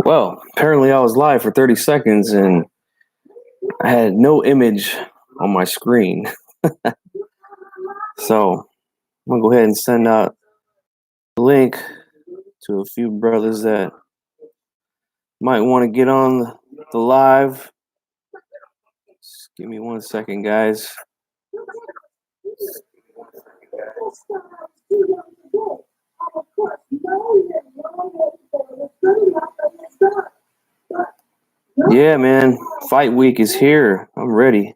Well, apparently I was live for 30 seconds and I had no image on my screen. So I'm going to go ahead and send out a link to a few brothers that might want to get on the live. Just give me 1 second, guys. Yeah, man. Fight week is here. I'm ready.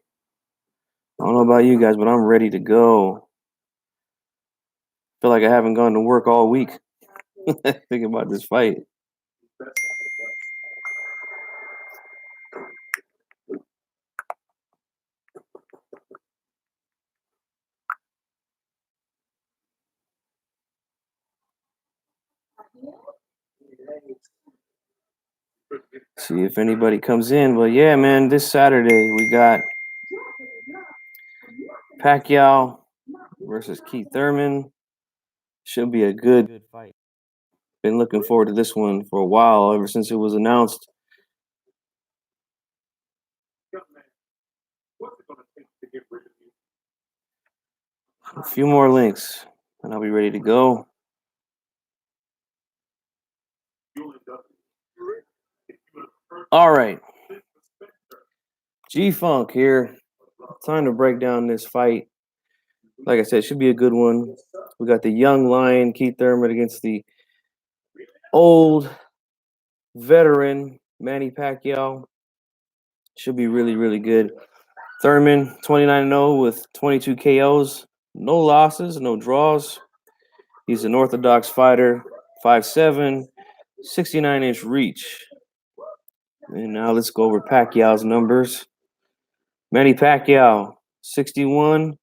I don't know about you guys, but I'm ready to go. Feel like I haven't gone to work all week thinking about this fight. See if anybody comes in. But yeah, man, this Saturday we got Pacquiao versus Keith Thurman. Should be a good fight. Been looking forward to this one for a while, ever since it was announced. A few more links, and I'll be ready to go. All right. G-Funk here. Time to break down this fight. Like I said, it should be a good one. We got the young lion, Keith Thurman, against the old veteran, Manny Pacquiao. Should be really, really good. Thurman, 29-0 with 22 KOs. No losses, no draws. He's an orthodox fighter, 5'7", 69-inch reach. And now let's go over Pacquiao's numbers. Manny Pacquiao, 61-7,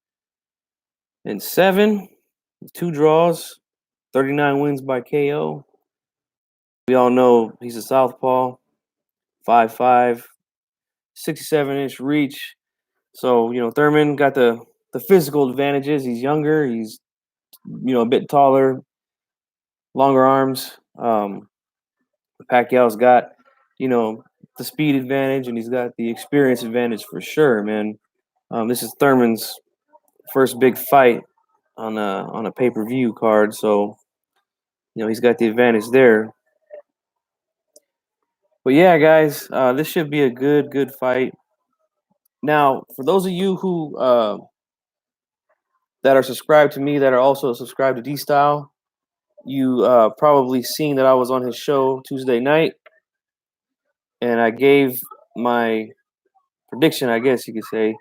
2 draws, 39 wins by KO. We all know he's a southpaw, 5'5", 67-inch reach. So, Thurman got the physical advantages. He's younger. He's, a bit taller, longer arms. Pacquiao's got, the speed advantage, and he's got the experience advantage for sure, man. This is Thurman's first big fight on a pay-per-view card, so he's got the advantage there. But yeah, guys, this should be a good fight. Now, for those of you who that are subscribed to me, that are also subscribed to D-Style, you probably seen that I was on his show Tuesday night, and I gave my prediction, I guess you could say,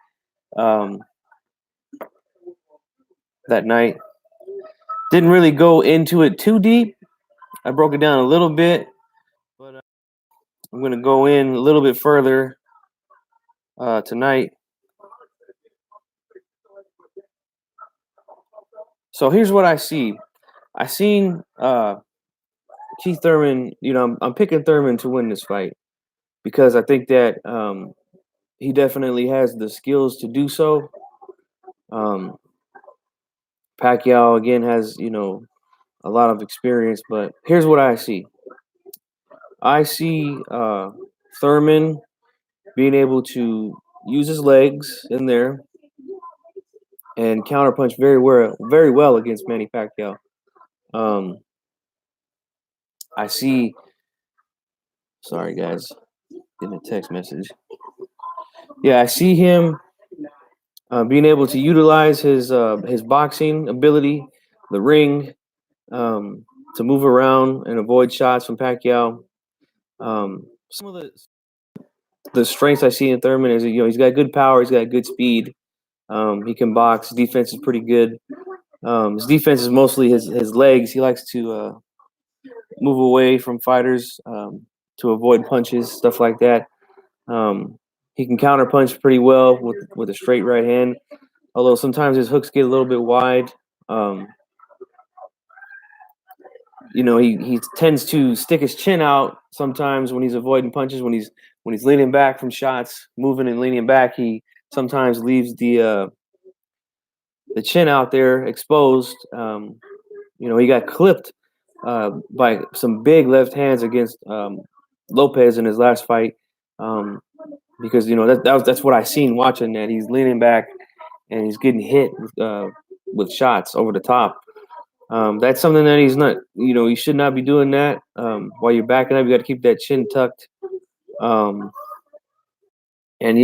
that night. Didn't really go into it too deep. I broke it down a little bit, but I'm going to go in a little bit further tonight. So here's what I see. I seen Keith Thurman. I'm picking Thurman to win this fight because I think that he definitely has the skills to do so. Pacquiao again has a lot of experience, but here's what I see. I see Thurman being able to use his legs in there and counterpunch very well against Manny Pacquiao. I see. Sorry, guys, getting a text message. Yeah, I see him being able to utilize his boxing ability, the ring, to move around and avoid shots from Pacquiao. Some of the strengths I see in Thurman is he's got good power, he's got good speed. He can box. His defense is pretty good. His defense is mostly his legs. He likes to move away from fighters to avoid punches, stuff like that. He can counter punch pretty well with a straight right hand, although sometimes his hooks get a little bit wide. He tends to stick his chin out sometimes when he's avoiding punches, when he's when he's leaning back from shots, moving and leaning back, he sometimes leaves the chin out there exposed. He got clipped by some big left hands against Lopez in his last fight, because that's what I seen watching that. He's leaning back and he's getting hit with shots over the top. That's something that he's not. You should not be doing that while you're backing up. You got to keep that chin tucked, and he's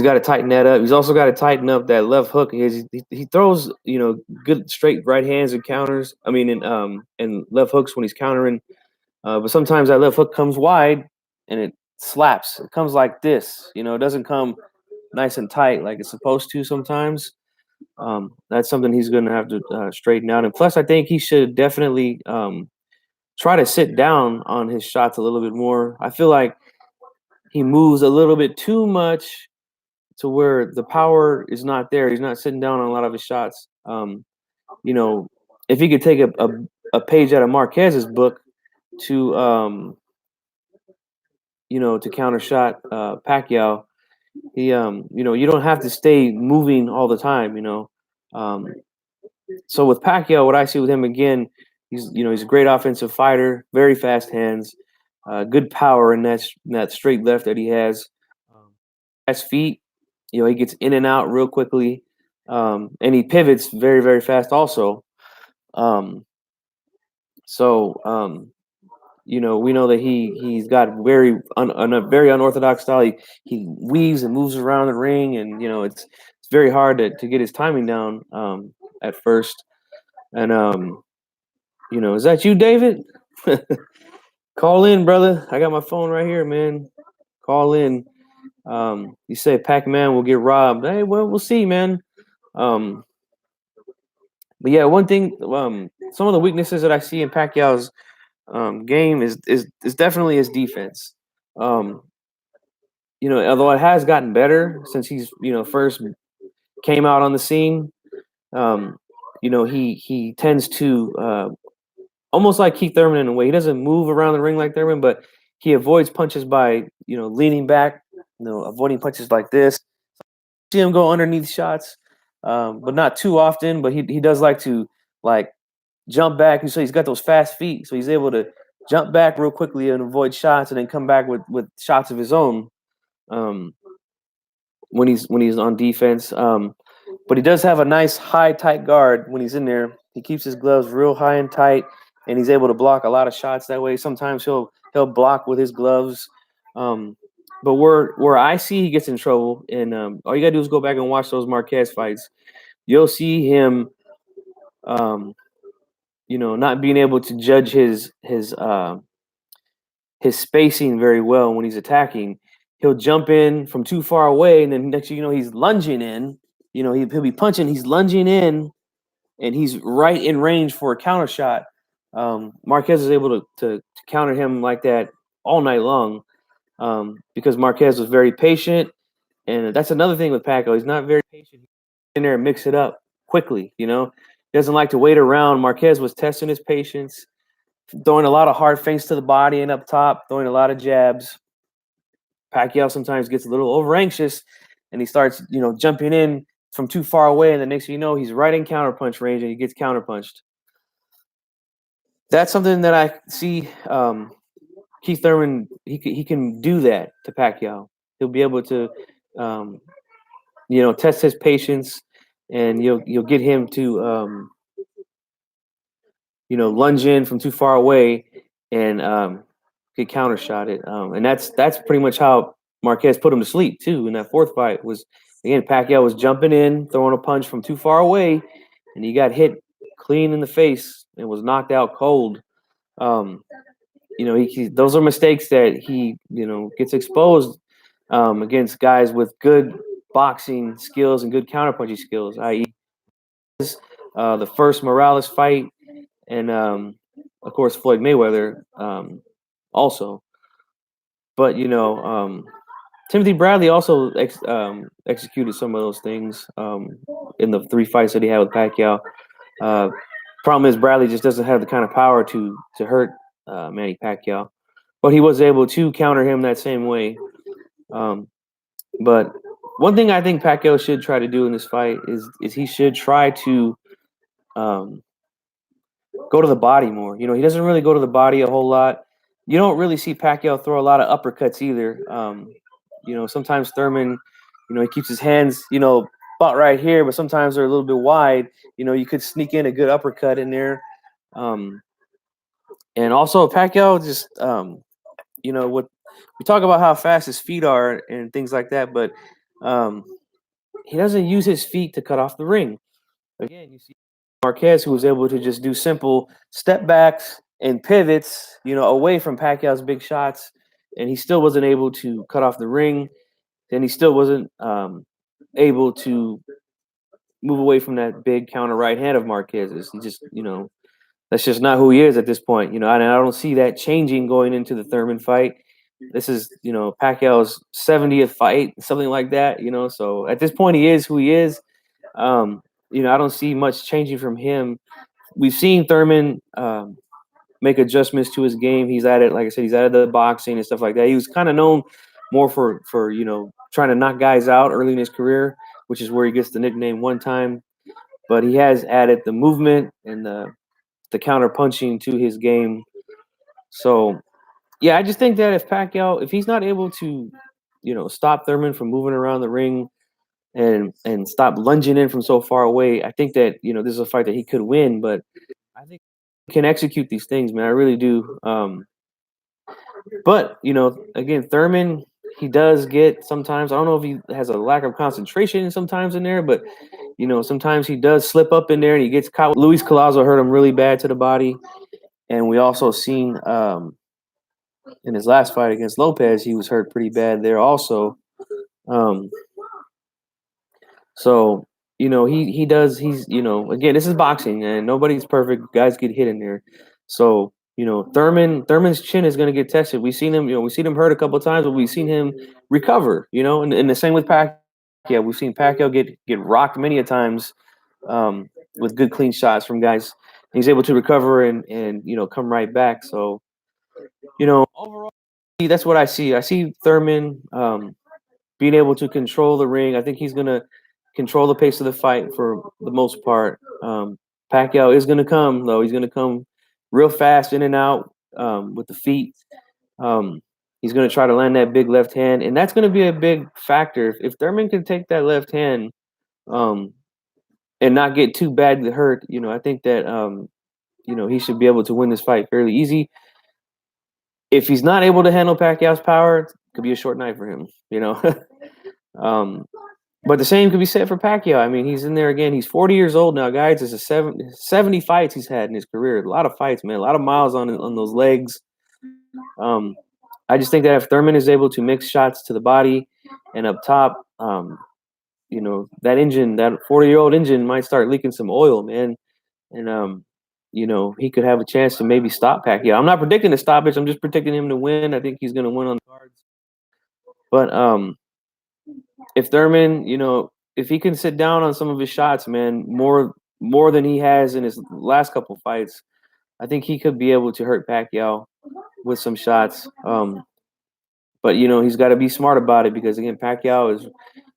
got to tighten that up. He's also got to tighten up that left hook. He throws good straight right hands and counters. I mean, and left hooks when he's countering. But sometimes that left hook comes wide and it slaps. It comes like this. It doesn't come nice and tight like it's supposed to sometimes. That's something he's going to have to straighten out. And plus, I think he should definitely try to sit down on his shots a little bit more. I feel like he moves a little bit too much to where the power is not there. He's not sitting down on a lot of his shots. If he could take a page out of Marquez's book to to counter shot Pacquiao, you don't have to stay moving all the time. So with Pacquiao, what I see with him again, he's a great offensive fighter, very fast hands, good power in that straight left that he has. Fast feet, he gets in and out real quickly, and he pivots very, very fast also. We know that he's got a very unorthodox style. He weaves and moves around the ring, and it's very hard to get his timing down at first. And is that you, David? Call in, brother. I got my phone right here, man. Call in. You say Pac-Man will get robbed. Hey, well, we'll see, man. But yeah, one thing, some of the weaknesses that I see in Pacquiao's game is definitely his defense. Although it has gotten better since he's first came out on the scene. He tends to almost like Keith Thurman in a way. He doesn't move around the ring like Thurman, but he avoids punches by leaning back, avoiding punches like this. See him go underneath shots, but not too often. But he does like to jump back, and so he's got those fast feet, so he's able to jump back real quickly and avoid shots, and then come back with shots of his own when he's on defense. But he does have a nice high tight guard when he's in there. He keeps his gloves real high and tight, and he's able to block a lot of shots that way. Sometimes he'll block with his gloves. But where I see he gets in trouble, and all you gotta do is go back and watch those Marquez fights. You'll see him not being able to judge his spacing very well when he's attacking. He'll jump in from too far away, and then next thing you know, he's lunging in. He'll be punching, he's lunging in, and he's right in range for a counter shot. Marquez is able to counter him like that all night long because Marquez was very patient, and that's another thing with Pacquiao. He's not very patient. He's in there and mix it up quickly. He doesn't like to wait around. Marquez was testing his patience, throwing a lot of hard feints to the body and up top, throwing a lot of jabs. Pacquiao sometimes gets a little over anxious, and he starts, jumping in from too far away, and the next thing you know, he's right in counterpunch range, and he gets counterpunched. That's something that I see. Keith Thurman, he can do that to Pacquiao. He'll be able to, test his patience, and you'll get him to, lunge in from too far away and get countershotted. And that's pretty much how Marquez put him to sleep too in that fourth fight. Was again Pacquiao was jumping in, throwing a punch from too far away, and he got hit clean in the face and was knocked out cold. Those are mistakes that he gets exposed against guys with good boxing skills and good counterpunching skills, i.e. The first Morales fight, and of course Floyd Mayweather also. But Timothy Bradley also executed some of those things in the 3 fights that he had with Pacquiao. Problem is Bradley just doesn't have the kind of power to hurt Manny Pacquiao. but he was able to counter him that same way. Um, but one thing I think Pacquiao should try to do in this fight is he should try to um, go to the body more. He doesn't really go to the body a whole lot. You don't really see Pacquiao throw a lot of uppercuts either. Sometimes Thurman, he keeps his hands, about right here, but sometimes they're a little bit wide. You could sneak in a good uppercut in there. Um, and also Pacquiao just, what we talk about how fast his feet are and things like that, but um, he doesn't use his feet to cut off the ring. Again, you see Marquez, who was able to just do simple step backs and pivots, away from Pacquiao's big shots, and he still wasn't able to cut off the ring. And he still wasn't able to move away from that big counter right hand of Marquez's. He just, that's just not who he is at this point. And I don't see that changing going into the Thurman fight. This is, Pacquiao's 70th fight, something like that. So at this point, he is who he is. I don't see much changing from him. We've seen Thurman make adjustments to his game. He's at it, like I said, he's out of the boxing and stuff like that. He was kind of known more for trying to knock guys out early in his career, which is where he gets the nickname one time. But he has added the movement and the counter punching to his game. So yeah, I just think that if he's not able to, stop Thurman from moving around the ring and stop lunging in from so far away, I think that this is a fight that he could win. But I think he can execute these things, man. I really do. But again, Thurman, he does get sometimes. I don't know if he has a lack of concentration sometimes in there, but sometimes he does slip up in there and he gets caught. Luis Collazo hurt him really bad to the body, and we also seen in his last fight against Lopez, he was hurt pretty bad there also. Um, so he does. Again, this is boxing and nobody's perfect. Guys get hit in there, so. Thurman's chin is going to get tested. We've seen him, we've seen him hurt a couple of times, but we've seen him recover, and the same with Pacquiao. We've seen Pacquiao get rocked many a times with good clean shots from guys. He's able to recover and come right back. So, overall, that's what I see. I see Thurman being able to control the ring. I think he's going to control the pace of the fight for the most part. Pacquiao is going to come, though. He's going to come real fast in and out with the feet. He's going to try to land that big left hand, and that's going to be a big factor. If Thurman can take that left hand and not get too badly hurt, I think that he should be able to win this fight fairly easy. If he's not able to handle Pacquiao's power, it could be a short night for him. But the same could be said for Pacquiao. I mean, he's in there again. He's 40 years old now, guys. It's 70 fights he's had in his career. A lot of fights, man. A lot of miles on those legs. I just think that if Thurman is able to mix shots to the body and up top, that engine, that 40-year-old engine might start leaking some oil, man. And, he could have a chance to maybe stop Pacquiao. I'm not predicting a stoppage. I'm just predicting him to win. I think he's going to win on the cards. But if Thurman, if he can sit down on some of his shots, man, more than he has in his last couple fights, I think he could be able to hurt Pacquiao with some shots. But he's got to be smart about it because again,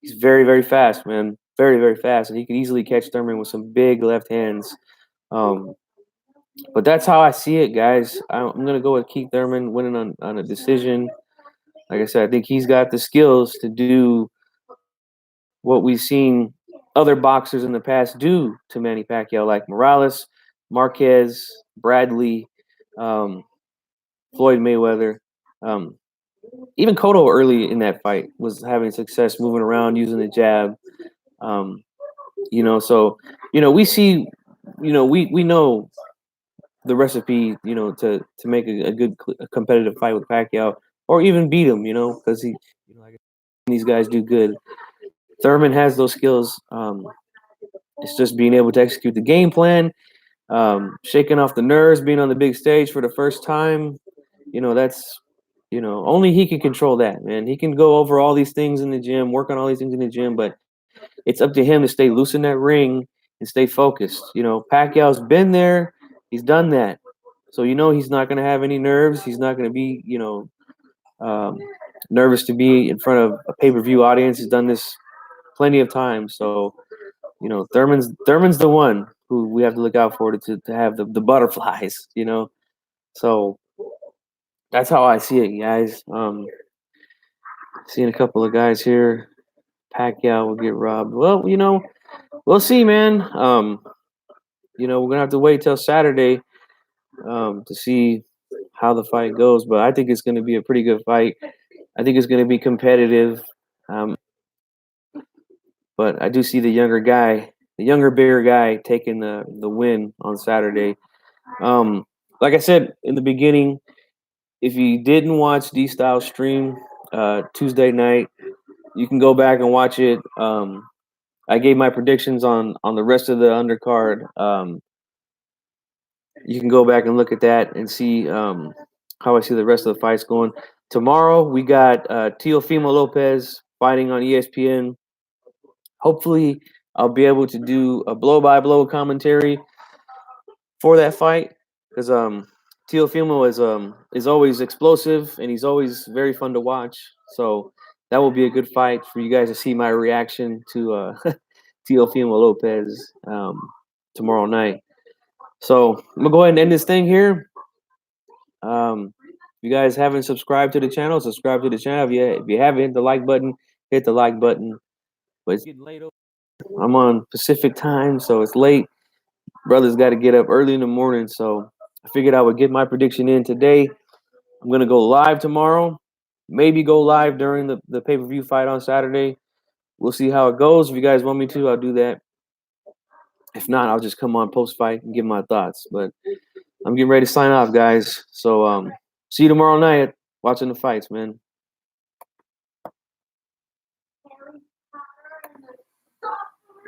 he's very, very fast, man, very, very fast, and he could easily catch Thurman with some big left hands. But that's how I see it, guys. I'm gonna go with Keith Thurman winning on a decision. Like I said, I think he's got the skills to do what we've seen other boxers in the past do to Manny Pacquiao, like Morales, Marquez, Bradley, Floyd Mayweather. Even Cotto early in that fight was having success moving around using the jab. So we see, we know the recipe, to make a good competitive fight with Pacquiao or even beat him, because like these guys do good. Thurman has those skills. It's just being able to execute the game plan, shaking off the nerves, being on the big stage for the first time. That's only he can control that, man. He can go over all these things in the gym, work on all these things in the gym, but it's up to him to stay loose in that ring and stay focused. Pacquiao's been there, he's done that. So he's not going to have any nerves. He's not going to be um, nervous to be in front of a pay-per-view audience. He's done this plenty of times. So Thurman's the one who we have to look out for to have the butterflies. So that's how I see it, guys. Seeing a couple of guys here. Pacquiao will get robbed. Well, we'll see, man. We're gonna have to wait till Saturday to see how the fight goes. But I think it's gonna be a pretty good fight. I think it's gonna be competitive. Um, but I do see the younger, bigger guy taking the win on Saturday. Like I said in the beginning, if you didn't watch D Style stream Tuesday night, you can go back and watch it. I gave my predictions on the rest of the undercard. You can go back and look at that and see how I see the rest of the fights going. Tomorrow we got Teofimo Lopez fighting on ESPN. Hopefully, I'll be able to do a blow-by-blow commentary for that fight because Teofimo is always explosive and he's always very fun to watch. So that will be a good fight for you guys to see my reaction to Teofimo Lopez tomorrow night. So I'm gonna go ahead and end this thing here. If you guys haven't subscribed to the channel, subscribe to the channel. If you haven't hit the like button, hit the like button. But it's getting late. I'm on Pacific time, so it's late. Brother's got to get up early in the morning, so I figured I would get my prediction in today. I'm gonna go live tomorrow. Maybe go live during the pay-per-view fight on Saturday. We'll see how it goes. If you guys want me to, I'll do that. If not, I'll just come on post-fight and give my thoughts. But I'm getting ready to sign off, guys. So see you tomorrow night watching the fights, man.